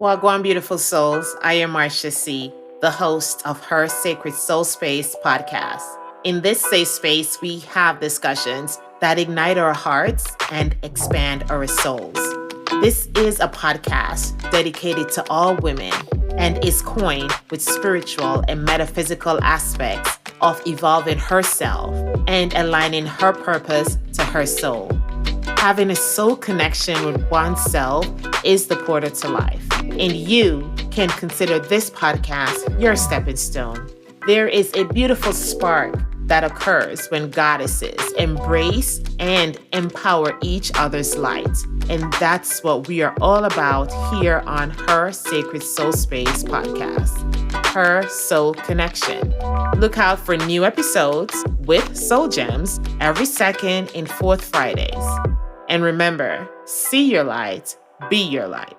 Wagwan beautiful souls, I am Marcia C., the host of Her Sacred Soul Space podcast. In this safe space, we have discussions that ignite our hearts and expand our souls. This is a podcast dedicated to all women and is coined with spiritual and metaphysical aspects of evolving herself and aligning her purpose to her soul. Having a soul connection with oneself is the portal to life, and you can consider this podcast your stepping stone. There is a beautiful spark that occurs when goddesses embrace and empower each other's light, and that's what we are all about here on Her Sacred Soul Space podcast. Her Soul Connection. Look out for new episodes with Soul Gems every second and fourth Fridays. And remember, see your light, be your light.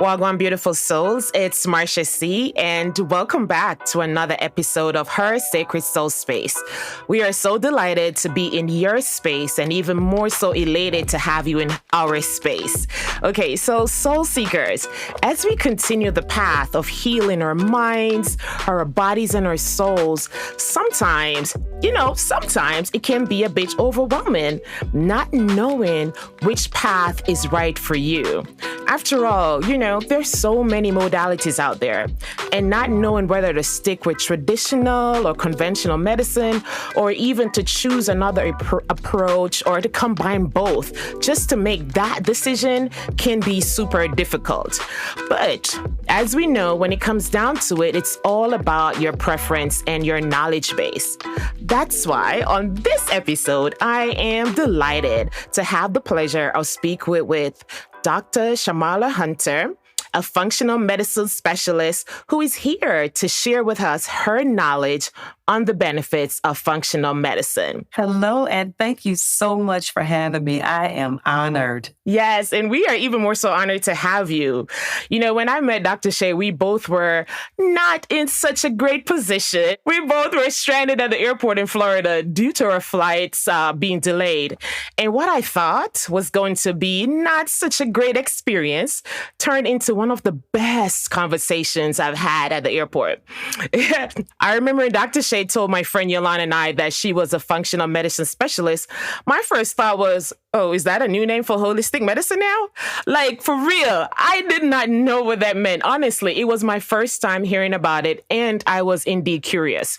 Wagwan beautiful souls, it's Marcia C., and welcome back to another episode of Her Sacred Soul Space. We are so delighted to be in your space and even more so elated to have you in our space. Okay, so soul seekers, as we continue the path of healing our minds, our bodies, and our souls, sometimes it can be a bit overwhelming, not knowing which path is right for you. After all, there's so many modalities out there, and not knowing whether to stick with traditional or conventional medicine, or even to choose another approach or to combine both, just to make that decision can be super difficult. But as we know, when it comes down to it, it's all about your preference and your knowledge base. That's why on this episode, I am delighted to have the pleasure of speaking with Dr. Shamarla Hunter, a functional medicine specialist who is here to share with us her knowledge on the benefits of functional medicine. Hello, and thank you so much for having me. I am honored. Yes, and we are even more so honored to have you. When I met Dr. Shea, we both were not in such a great position. We both were stranded at the airport in Florida due to our flights being delayed. And what I thought was going to be not such a great experience turned into one of the best conversations I've had at the airport. I remember Dr. Shea told my friend Yolanda and I that she was a functional medicine specialist. My first thought was, oh, is that a new name for holistic medicine now? Like, for real, I did not know what that meant. Honestly, it was my first time hearing about it, and I was indeed curious.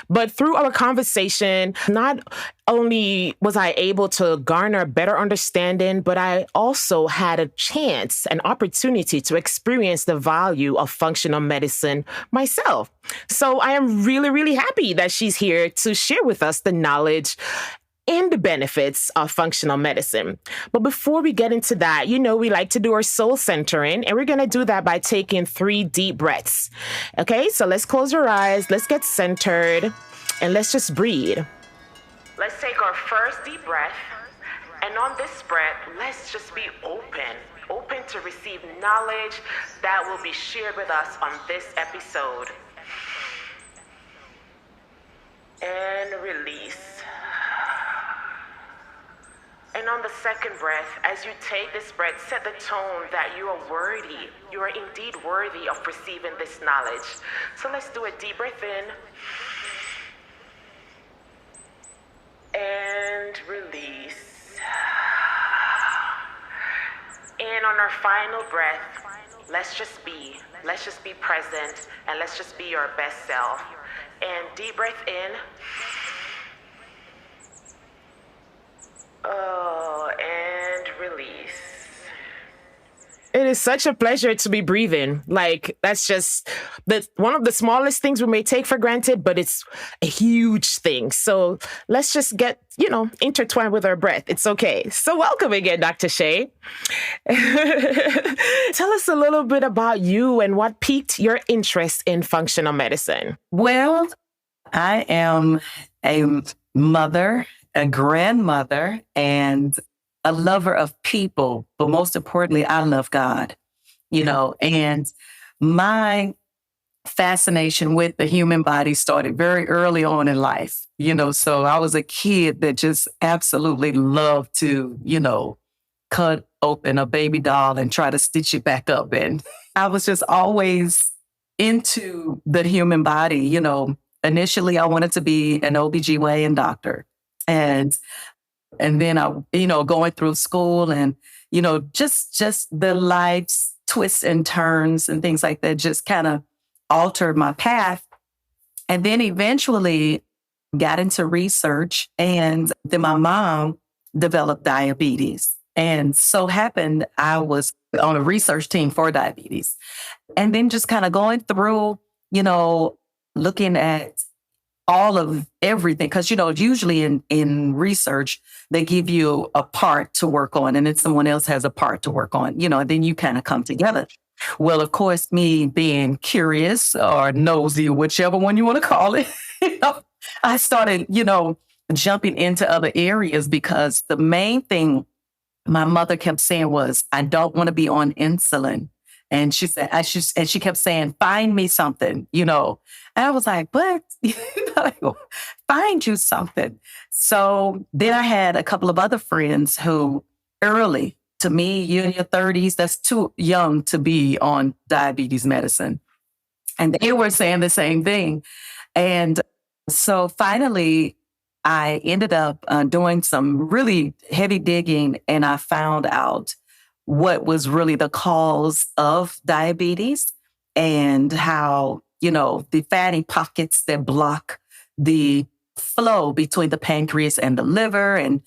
But through our conversation, not only was I able to garner a better understanding, but I also had a chance, an opportunity to experience the value of functional medicine myself. So I am really, really happy that she's here to share with us the knowledge and the benefits of functional medicine. But before we get into that, we like to do our soul centering, and we're going to do that by taking 3 deep breaths. Okay, so let's close our eyes, let's get centered, and let's just breathe. Let's take our first deep breath, and on this breath, let's just be open to receive knowledge that will be shared with us on this episode. And release. And on the second breath, as you take this breath, set the tone that you are worthy. You are indeed worthy of receiving this knowledge. So let's do a deep breath in. And release. And on our final breath, let's just be present, and let's just be your best self. And deep breath in. And release. It is such a pleasure to be breathing. Like, that's just one of the smallest things we may take for granted, but it's a huge thing. So let's just get, intertwined with our breath. It's okay. So welcome again, Dr. Shea. Tell us a little bit about you and what piqued your interest in functional medicine. Well, I am a mother, a grandmother, and a lover of people, but most importantly, I love God, and my fascination with the human body started very early on in life, so I was a kid that just absolutely loved to, cut open a baby doll and try to stitch it back up. And I was just always into the human body. Initially I wanted to be an OBGYN doctor. And then I, going through school and, just the life's twists and turns and things like that just kind of altered my path. And then eventually got into research, and then my mom developed diabetes. And so happened I was on a research team for diabetes. And then just kind of going through, looking at all of everything. Because, usually in research, they give you a part to work on, and then someone else has a part to work on, and then you kind of come together. Well, of course, me being curious or nosy, whichever one you want to call it, I started, jumping into other areas, because the main thing my mother kept saying was, I don't want to be on insulin. And she said, and she kept saying, find me something, And I was like, what? Find you something. So then I had a couple of other friends who early, to me, you're in your 30s, that's too young to be on diabetes medicine. And they were saying the same thing. And so finally, I ended up doing some really heavy digging, and I found out what was really the cause of diabetes, and how, the fatty pockets that block the flow between the pancreas and the liver, and,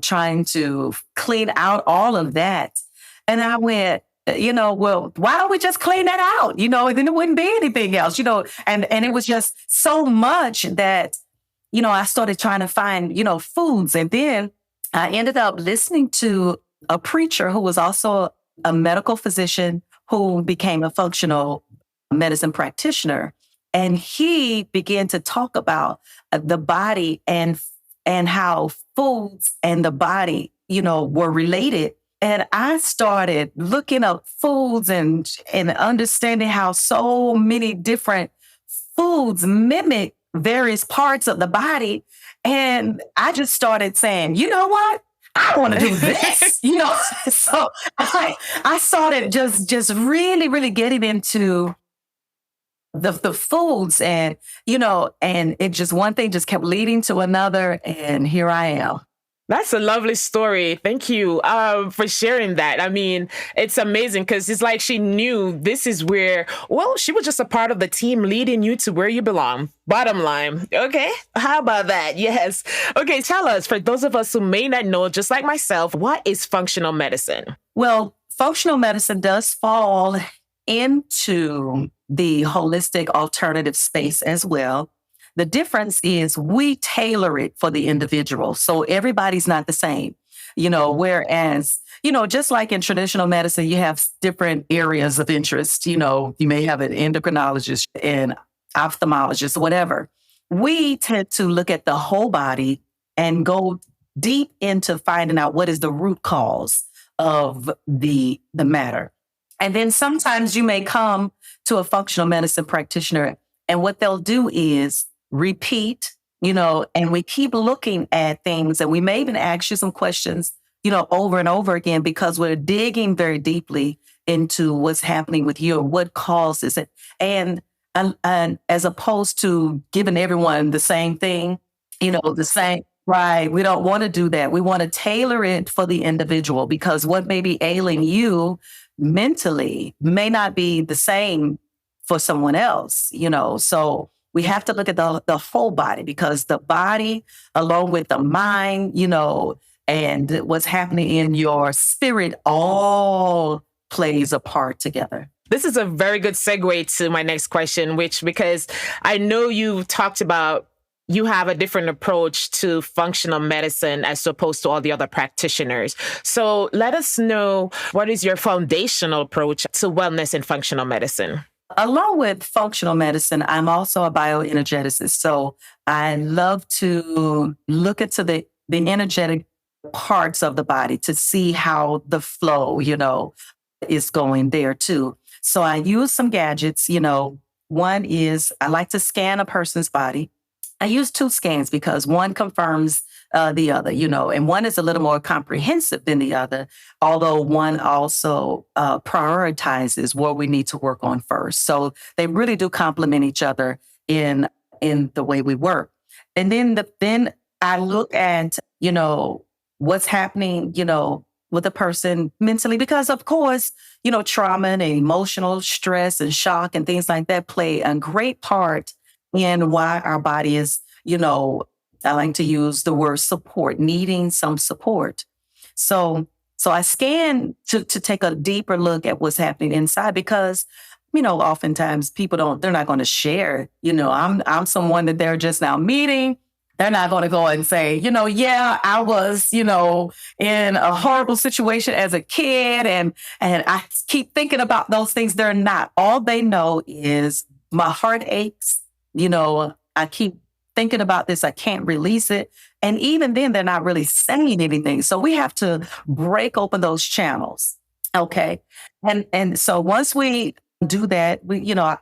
trying to clean out all of that. And I went, well, why don't we just clean that out? Then it wouldn't be anything else, and it was just so much that, I started trying to find, foods. And then I ended up listening to a preacher who was also a medical physician who became a functional medicine practitioner. And he began to talk about the body and how foods and the body, were related. And I started looking up foods and understanding how so many different foods mimic various parts of the body. And I just started saying, you know what? I want to do this, So I started just really, really getting into the foods, and, and it just, one thing just kept leading to another. And here I am. That's a lovely story. Thank you for sharing that. I mean, it's amazing, because it's like she knew this is where, well, she was just a part of the team leading you to where you belong. Bottom line. Okay. How about that? Yes. Okay. Tell us, for those of us who may not know, just like myself, what is functional medicine? Well, functional medicine does fall into the holistic alternative space as well. The difference is we tailor it for the individual. So everybody's not the same, whereas, just like in traditional medicine, you have different areas of interest. You may have an endocrinologist and ophthalmologist, whatever. We tend to look at the whole body and go deep into finding out what is the root cause of the matter. And then sometimes you may come to a functional medicine practitioner, and what they'll do is repeat, and we keep looking at things, and we may even ask you some questions, over and over again, because we're digging very deeply into what's happening with you, what causes it. And as opposed to giving everyone the same thing, the same, right? We don't want to do that. We want to tailor it for the individual, because what may be ailing you mentally may not be the same for someone else, so we have to look at the whole body, because the body, along with the mind, and what's happening in your spirit, all plays a part together. This is a very good segue to my next question, because I know you talked about you have a different approach to functional medicine as opposed to all the other practitioners. So let us know, what is your foundational approach to wellness in functional medicine? Along with functional medicine, I'm also a bioenergeticist. So I love to look into the energetic parts of the body to see how the flow, is going there too. So I use some gadgets, one is I like to scan a person's body. I use 2 scans, because one confirms the other, and one is a little more comprehensive than the other, although one also prioritizes what we need to work on first. So they really do complement each other in the way we work. And then I look at, what's happening, with a person mentally, because of course, trauma and emotional stress and shock and things like that play a great part in why our body is, I like to use the word support, needing some support. So I scan to take a deeper look at what's happening inside, because oftentimes they're not going to share. I'm someone that they're just now meeting. They're not going to go and say, yeah, I was, in a horrible situation as a kid. And I keep thinking about those things. They're not. All they know is my heart aches. I keep thinking about this. I can't release it. And even then, they're not really saying anything. So we have to break open those channels. Okay. And so once we do that,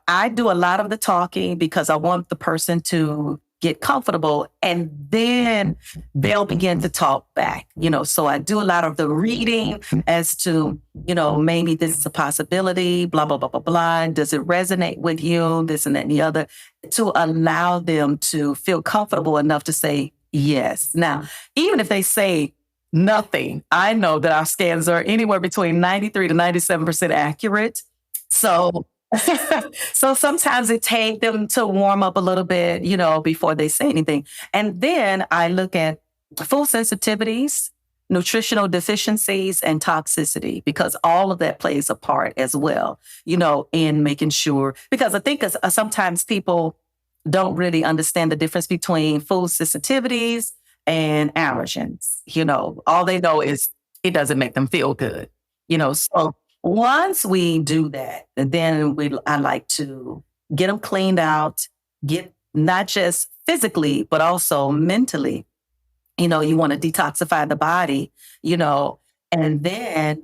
I do a lot of the talking because I want the person to get comfortable, and then they'll begin to talk back. So I do a lot of the reading as to, maybe this is a possibility, blah, blah, blah, blah, blah. Does it resonate with you? This and that and the other, to allow them to feel comfortable enough to say yes. Now, even if they say nothing, I know that our scans are anywhere between 93 to 97% accurate. So sometimes it takes them to warm up a little bit, before they say anything. And then I look at food sensitivities, nutritional deficiencies, and toxicity, because all of that plays a part as well, in making sure, because I think sometimes people don't really understand the difference between food sensitivities and allergens. All they know is it doesn't make them feel good, so once we do that, then I like to get them cleaned out, get not just physically, but also mentally. You want to detoxify the body, and then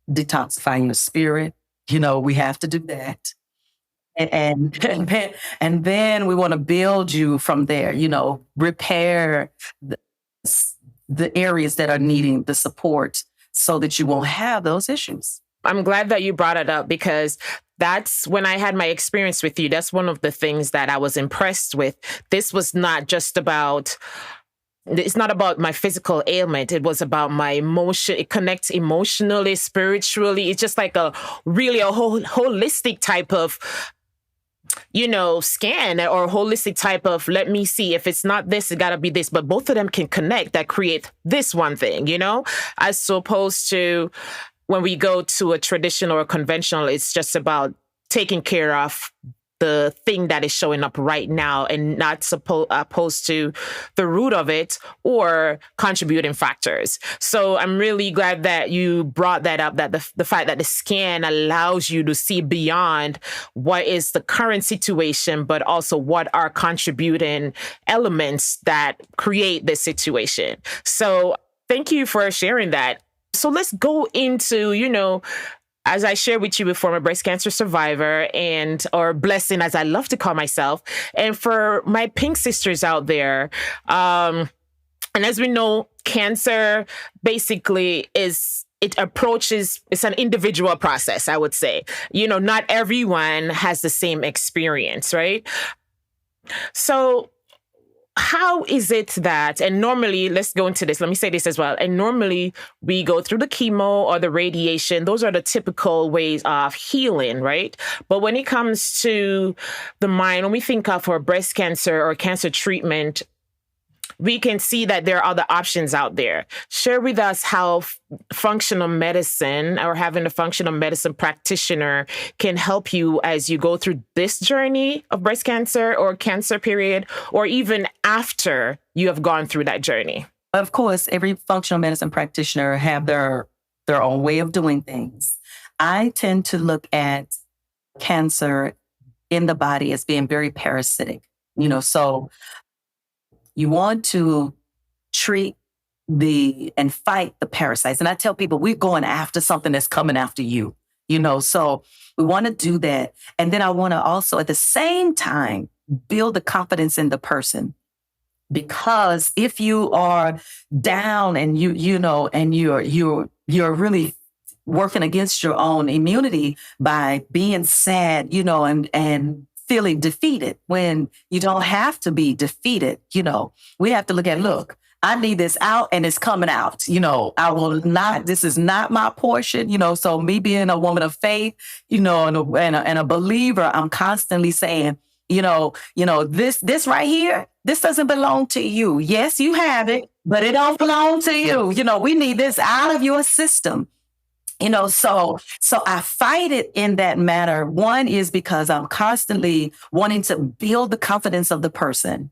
detoxify your spirit. We have to do that. And then we want to build you from there, repair the areas that are needing the support so that you won't have those issues. I'm glad that you brought it up, because that's when I had my experience with you. That's one of the things that I was impressed with. This was not just about, it's not about my physical ailment. It was about my emotion. It connects emotionally, spiritually. It's just like a whole holistic type of, scan, or holistic type of, let me see, if it's not this, it gotta be this, but both of them can connect, that create this one thing, as opposed to when we go to a traditional or conventional, it's just about taking care of the thing that is showing up right now, and not opposed to the root of it or contributing factors. So I'm really glad that you brought that up, that the fact that the scan allows you to see beyond what is the current situation, but also what are contributing elements that create this situation. So thank you for sharing that. So let's go into, as I shared with you before, I'm a breast cancer survivor, or blessing, as I love to call myself. And for my pink sisters out there, and as we know, cancer basically it's an individual process, I would say. Not everyone has the same experience, right? So how is it that, and normally, let's go into this, let me say this as well. And normally we go through the chemo or the radiation. Those are the typical ways of healing, right? But when it comes to the mind, when we think of our breast cancer or cancer treatment, we can see that there are other options out there. Share with us how functional medicine, or having a functional medicine practitioner, can help you as you go through this journey of breast cancer or cancer period, or even after you have gone through that journey. Of course, every functional medicine practitioner have their own way of doing things. I tend to look at cancer in the body as being very parasitic, so you want to treat and fight the parasites. And I tell people, we're going after something that's coming after you, so we want to do that. And then I want to also, at the same time, build the confidence in the person Because if you are down and and you're really working against your own immunity by being sad, and feeling defeated when you don't have to be defeated. We have to look, I need this out and it's coming out. I will not, this is not my portion, so me being a woman of faith, and a believer, I'm constantly saying, this right here, this doesn't belong to you. Yes, you have it, but it don't belong to you. We need this out of your system. So I fight it in that manner. One is because I'm constantly wanting to build the confidence of the person,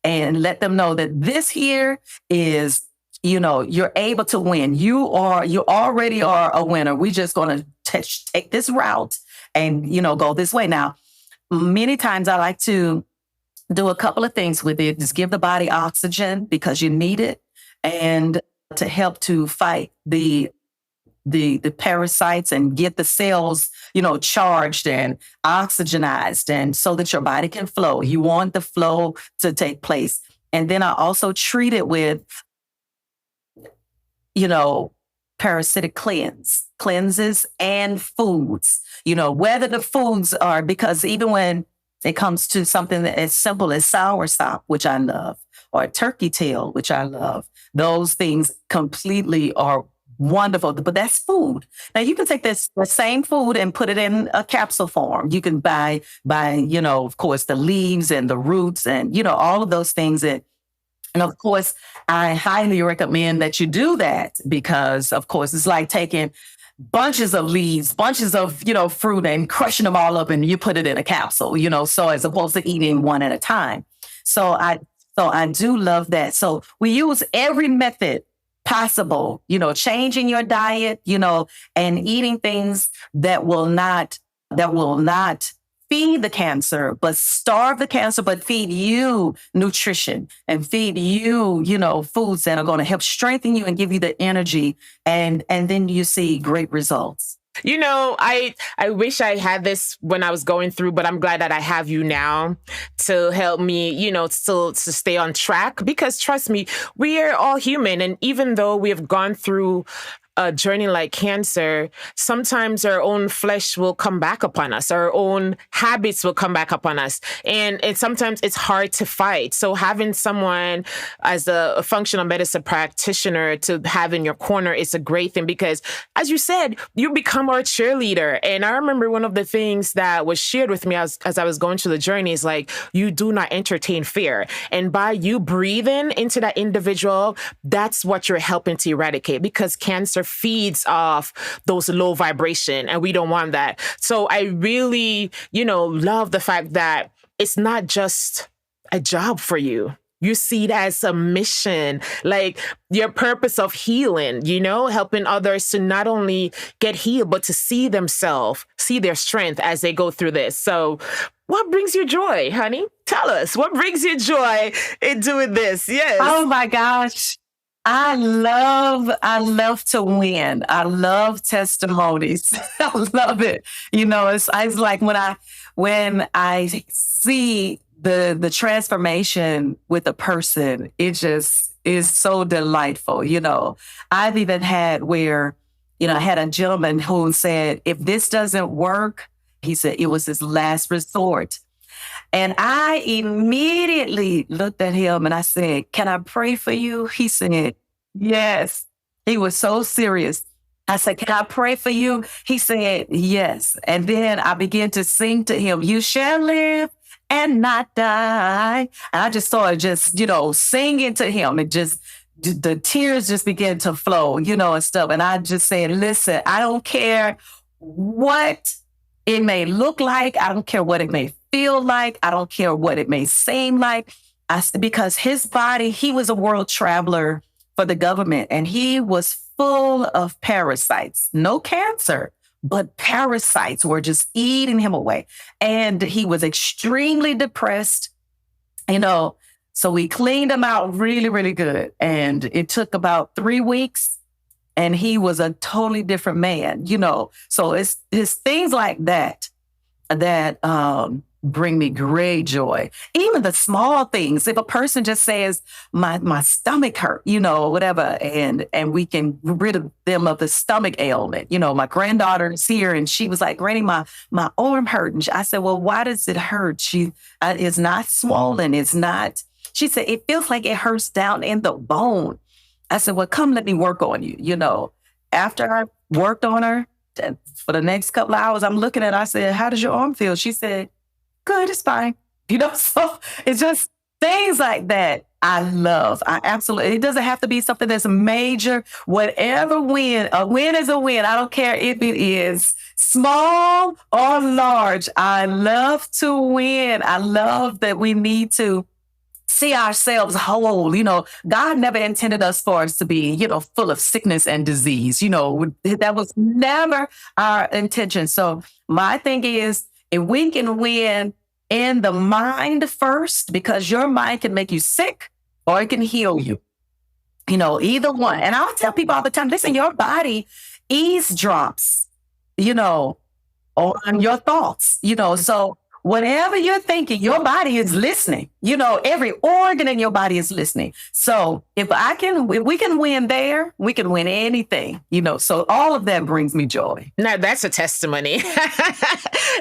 and let them know that this here is, you're able to win. You already are a winner. We just going to take this route and, go this way. Now, many times I like to do a couple of things with it. Just give the body oxygen because you need it, and to help to fight the parasites and get the cells, charged and oxygenized, and so that your body can flow. You want the flow to take place. And then I also treat it with, parasitic cleanses and foods, whether the foods are, because even when it comes to something as simple as soursop, which I love, or turkey tail, which I love, those things completely are wonderful, but that's food. Now you can take the same food and put it in a capsule form. You can buy, of course, the leaves and the roots and, all of those things. And of course, I highly recommend that you do that because, of course, it's like taking bunches of leaves, bunches of, fruit and crushing them all up and you put it in a capsule, so as opposed to eating one at a time. So I do love that. So we use every method possible, changing your diet, and eating things that will not feed the cancer, but starve the cancer, but feed you nutrition and feed you, foods that are going to help strengthen you and give you the energy. And then you see great results. I wish I had this when I was going through, but I'm glad that I have you now to help me, still to stay on track, because trust me, we are all human. And even though we have gone through a journey like cancer, sometimes our own flesh will come back upon us. Our own habits will come back upon us. And sometimes it's hard to fight. So having someone as a functional medicine practitioner to have in your corner is a great thing because, as you said, you become our cheerleader. And I remember one of the things that was shared with me as I was going through the journey is like, you do not entertain fear. And by you breathing into that individual, that's what you're helping to eradicate, because cancer feeds off those low vibration and we don't want that. So I really, love the fact that it's not just a job for you. You see it as a mission, like your purpose of healing, helping others to not only get healed, but to see themselves, see their strength as they go through this. So what brings you joy, honey? Tell us, what brings you joy in doing this? Yes. Oh my gosh. I love to win. I love testimonies. I love it. It's like when I see the transformation with a person, it just is so delightful. I've even had where, I had a gentleman who said, if this doesn't work, he said it was his last resort. And I immediately looked at him and I said, can I pray for you? He said, yes. He was so serious. I said, can I pray for you? He said, yes. And then I began to sing to him, you shall live and not die. And I just started singing to him. It just, the tears just began to flow, and stuff. And I just said, listen, I don't care what it may look like. I don't care what it may feel like. I don't care what it may seem like. Because his body, he was a world traveler for the government and he was full of parasites, no cancer, but parasites were just eating him away. And he was extremely depressed, so we cleaned him out really, really good. And it took about 3 weeks and he was a totally different man, So it's things like that bring me great joy. Even the small things. If a person just says, my stomach hurt, whatever, and we can rid of them of the stomach ailment. My granddaughter is here and she was like, Granny, my arm hurt. And I said, well, why does it hurt? It's not swollen. It's not. She said, it feels like it hurts down in the bone. I said, well, come let me work on you. After I worked on her for the next couple of hours, I'm looking at her. I said, how does your arm feel? She said, good, it's fine. So it's just things like that I love. I absolutely, it doesn't have to be something that's major. Whatever win, a win is a win. I don't care if it is small or large. I love to win. I love that we need to see ourselves whole. God never intended us for us to be, full of sickness and disease. That was never our intention. So my thing is, if we can win in the mind first, because your mind can make you sick or it can heal you, either one. And I'll tell people all the time, listen, your body eavesdrops, on your thoughts, so whatever you're thinking, your body is listening. Every organ in your body is listening. So if we can win there, we can win anything, so all of that brings me joy. Now that's a testimony.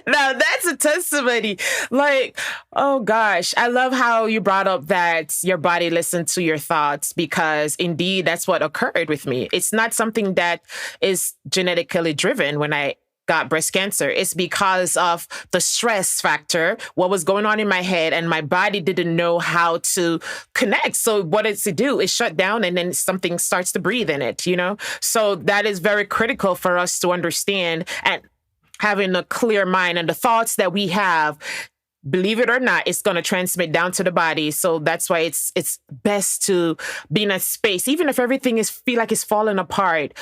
Now that's a testimony. Like, oh gosh, I love how you brought up that your body listened to your thoughts, because indeed that's what occurred with me. It's not something that is genetically driven when I got breast cancer. It's because of the stress factor, what was going on in my head, and my body didn't know how to connect. So what does it do? It shut down and then something starts to breathe in it, So that is very critical for us to understand, and having a clear mind and the thoughts that we have, believe it or not, it's going to transmit down to the body. So that's why it's best to be in a space, even if everything feel like it's falling apart.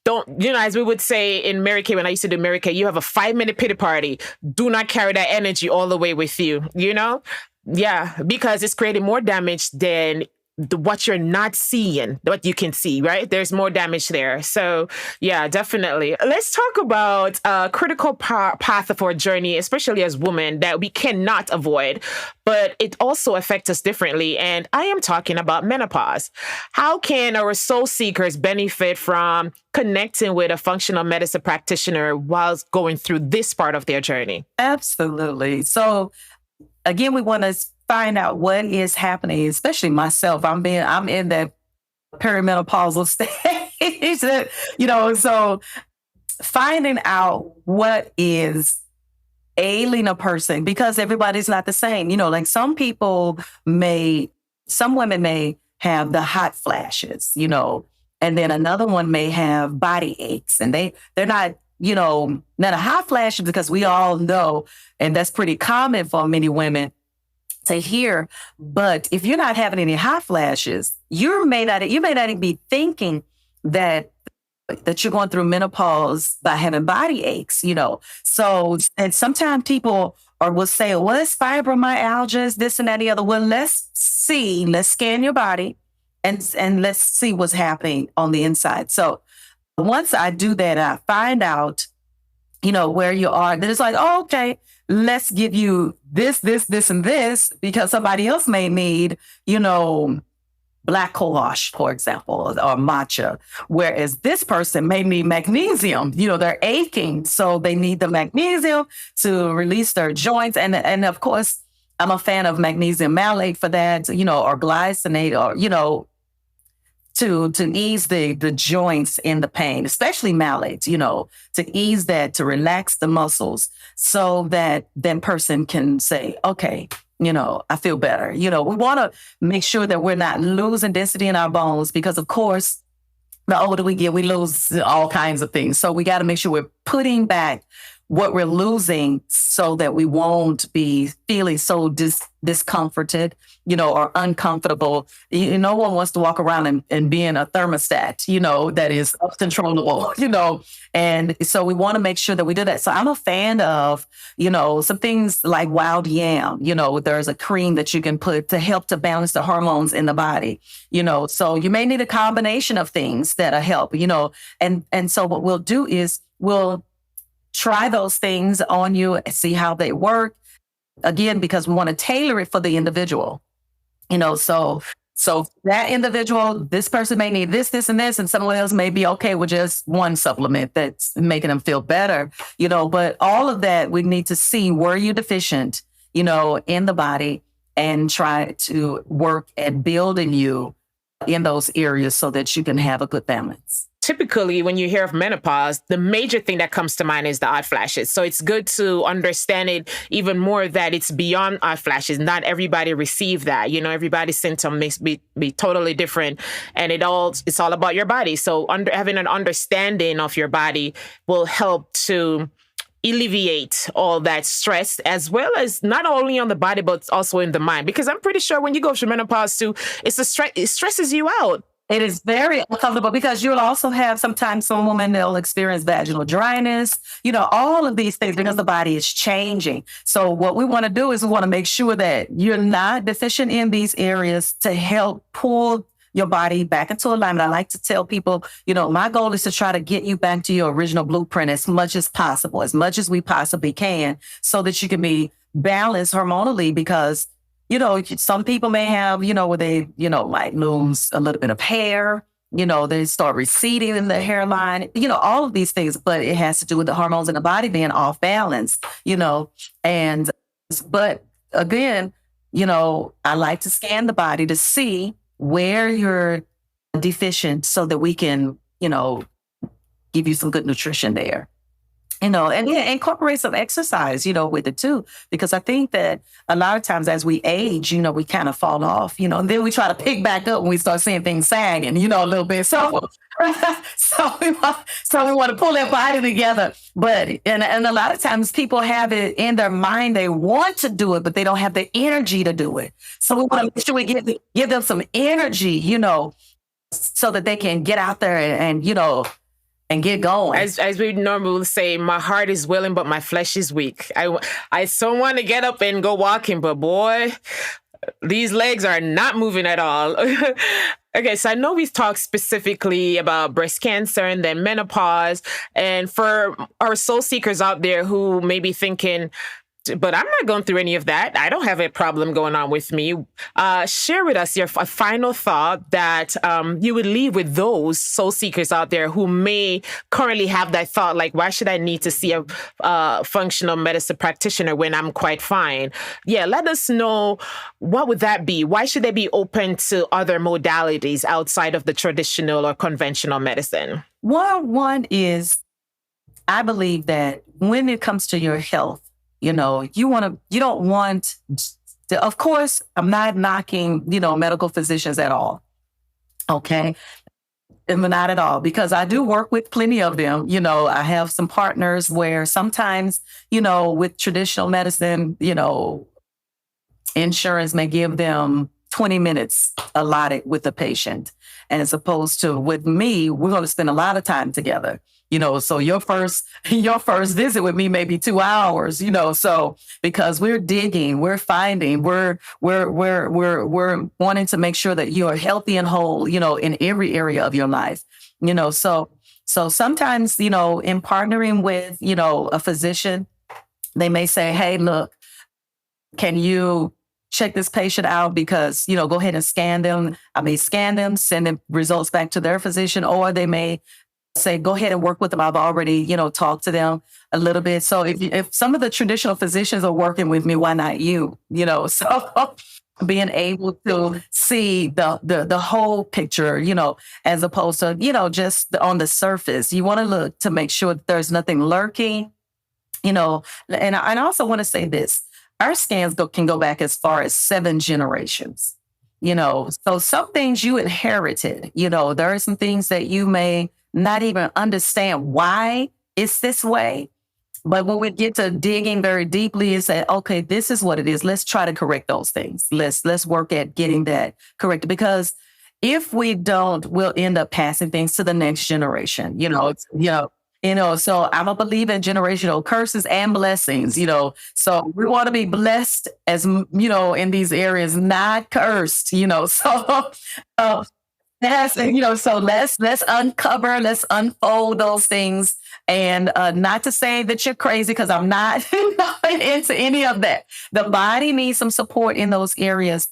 Don't, as we would say in Mary Kay, when I used to do Mary Kay, you have a 5-minute pity party. Do not carry that energy all the way with you, Yeah, because it's creating more damage than what you're not seeing, what you can see, right? There's more damage there. So yeah, definitely. Let's talk about a critical path of our journey, especially as women, that we cannot avoid, but it also affects us differently. And I am talking about menopause. How can our soul seekers benefit from connecting with a functional medicine practitioner while going through this part of their journey? Absolutely. So again, we want to find out what is happening, especially myself. I'm in that perimenopausal stage, so finding out what is ailing a person, because everybody's not the same. Like some women may have the hot flashes, and then another one may have body aches, and they're not, not a hot flash, because we all know, and that's pretty common for many women to hear. But if you're not having any hot flashes, you may not even be thinking that you're going through menopause by having body aches, So, and sometimes people will say, well, it's fibromyalgia, this and that, and the other. Well, let's scan your body and let's see what's happening on the inside. So once I do that, I find out, where you are. Then it's like, oh, okay, let's give you this, and this, because somebody else may need, black cohosh, for example, or matcha, whereas this person may need magnesium. They're aching, so they need the magnesium to release their joints. And of course, I'm a fan of magnesium malate for that, or glycinate, or, to ease the joints in the pain, especially malate, to ease that, to relax the muscles, so that then person can say, okay, I feel better. We want to make sure that we're not losing density in our bones, because of course, the older we get, we lose all kinds of things. So we got to make sure we're putting back what we're losing, so that we won't be feeling so discomforted, or uncomfortable. No one wants to walk around and be in a thermostat, that is uncontrollable, and so we want to make sure that we do that. So I'm a fan of, some things like wild yam, there's a cream that you can put to help to balance the hormones in the body, so you may need a combination of things that'll help, and so what we'll do is we'll try those things on you and see how they work. again, because we want to tailor it for the individual. So that individual, this person may need this, and this, and someone else may be okay with just one supplement that's making them feel better, but all of that, we need to see where you're deficient, in the body, and try to work at building you in those areas so that you can have a good balance. Typically, when you hear of menopause, the major thing that comes to mind is the hot flashes. So it's good to understand it even more, that it's beyond hot flashes. Not everybody receive that. Everybody's symptom may be totally different, and it's all about your body. So having an understanding of your body will help to alleviate all that stress, as well as not only on the body, but also in the mind. Because I'm pretty sure when you go through menopause too, it stresses you out. It is very uncomfortable, because you'll also have sometimes some women, they'll experience vaginal dryness, all of these things, because the body is changing. So what we want to do is we want to make sure that you're not deficient in these areas to help pull your body back into alignment. I like to tell people, my goal is to try to get you back to your original blueprint as much as possible, as much as we possibly can, so that you can be balanced hormonally. Because some people may have, where they, might lose a little bit of hair, they start receding in the hairline, all of these things, but it has to do with the hormones in the body being off balance, but again, I like to scan the body to see where you're deficient so that we can, give you some good nutrition there. And incorporate some exercise, with it too, because I think that a lot of times as we age, we kind of fall off, and then we try to pick back up when we start seeing things sagging, a little bit. So we want to pull that body together. But, and a lot of times people have it in their mind, they want to do it, but they don't have the energy to do it. So we want to make sure we give them some energy, so that they can get out there and get going. As we normally say, my heart is willing, but my flesh is weak. I so want to get up and go walking, but boy, these legs are not moving at all. Okay, so I know we've talked specifically about breast cancer and then menopause. And for our soul seekers out there who may be thinking, but I'm not going through any of that, I don't have a problem going on with me. Share with us your final thought that you would leave with those soul seekers out there who may currently have that thought, like, why should I need to see a functional medicine practitioner when I'm quite fine? Yeah, let us know, what would that be? Why should they be open to other modalities outside of the traditional or conventional medicine? One is, I believe that when it comes to your health, you don't want to, of course, I'm not knocking, medical physicians at all. Okay. Not at all, because I do work with plenty of them. I have some partners where sometimes, with traditional medicine, insurance may give them 20 minutes allotted with the patient. And as opposed to with me, we're going to spend a lot of time together. So your first visit with me may be 2 hours, so because we're digging, we're finding, we're wanting to make sure that you are healthy and whole, in every area of your life, so sometimes, in partnering with, a physician, they may say, hey, look, can you check this patient out? Because, go ahead and scan them. I may scan them, send the results back to their physician, or they may say, go ahead and work with them. I've already, talked to them a little bit. So if some of the traditional physicians are working with me, why not you? So being able to see the whole picture, as opposed to, just on the surface. You want to look to make sure that there's nothing lurking, and I also want to say this. Our scans can go back as far as 7 generations, so some things you inherited, there are some things that you may not even understand why it's this way. But when we get to digging very deeply and say, okay, this is what it is, let's try to correct those things. Let's work at getting that corrected, because if we don't, we'll end up passing things to the next generation, so I'm a believer in generational curses and blessings, so we want to be blessed as, in these areas, not cursed, so Yes, so let's uncover, let's unfold those things, and not to say that you're crazy, because I'm not into any of that. The body needs some support in those areas,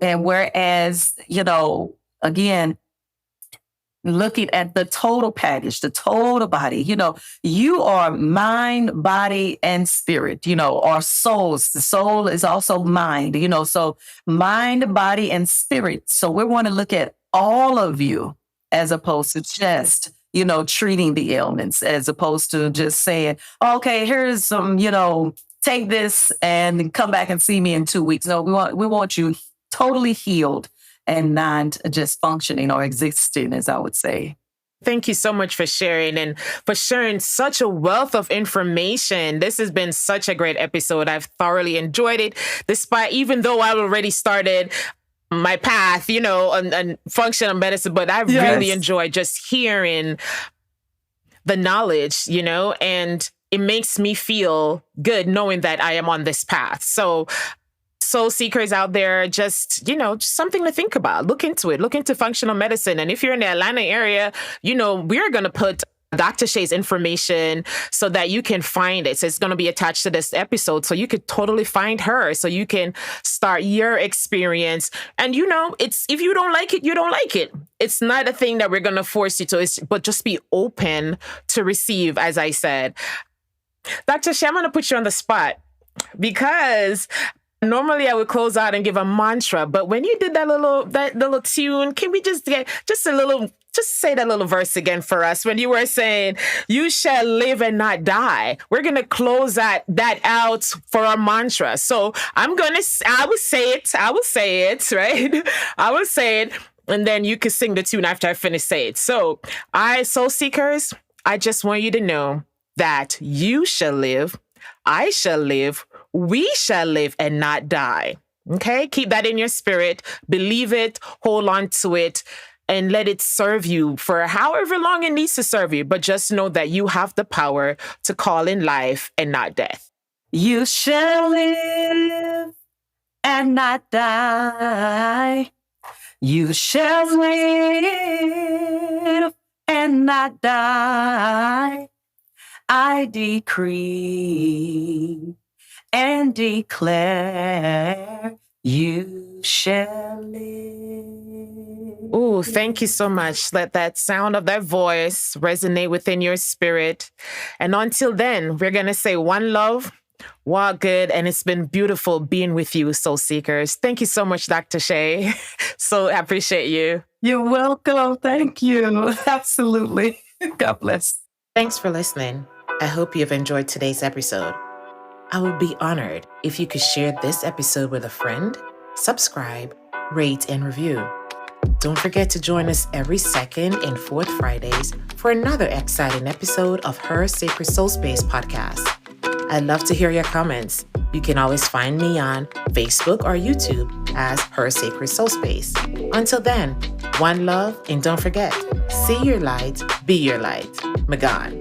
and whereas again, looking at the total package, the total body, you are mind, body, and spirit, or souls. The soul is also mind, so mind, body, and spirit. So we want to look at all of you as opposed to just, treating the ailments, as opposed to just saying, okay, here's some, take this and come back and see me in 2 weeks. No, we want you totally healed and not just functioning or existing, as I would say. Thank you so much for sharing and for sharing such a wealth of information. This has been such a great episode. I've thoroughly enjoyed it, despite even though I already started my path, on functional medicine, but I've really enjoyed just hearing the knowledge, and it makes me feel good knowing that I am on this path. So soul seekers out there, just something to think about. Look into it. Look into functional medicine. And if you're in the Atlanta area, we're going to put Dr. Shay's information so that you can find it. So it's going to be attached to this episode. So you could totally find her. So you can start your experience. And it's, if you don't like it, you don't like it. It's not a thing that we're going to force you to, but just be open to receive, as I said. Dr. Shay, I'm going to put you on the spot, because normally I would close out and give a mantra, but when you did that little tune, can we just get just say that little verse again for us? When you were saying, "You shall live and not die," we're gonna close that out for our mantra. So I will say it, right? I will say it, and then you can sing the tune after I finish saying it. So, soul seekers, I just want you to know that you shall live, I shall live, we shall live and not die. Okay? Keep that in your spirit. Believe it. Hold on to it. And let it serve you for however long it needs to serve you. But just know that you have the power to call in life and not death. You shall live and not die. You shall live and not die. I decree and declare, you shall live. Oh, thank you so much. Let that sound of that voice resonate within your spirit. And until then, we're going to say one love, walk good, and it's been beautiful being with you, soul seekers. Thank you so much, Dr. Shay. So I appreciate you. You're welcome. Thank you. Absolutely. God bless. Thanks for listening. I hope you've enjoyed today's episode. I would be honored if you could share this episode with a friend, subscribe, rate, and review. Don't forget to join us every second and fourth Fridays for another exciting episode of Her Sacred Soul Space podcast. I'd love to hear your comments. You can always find me on Facebook or YouTube as Her Sacred Soul Space. Until then, one love, and don't forget, see your light, be your light. Magan.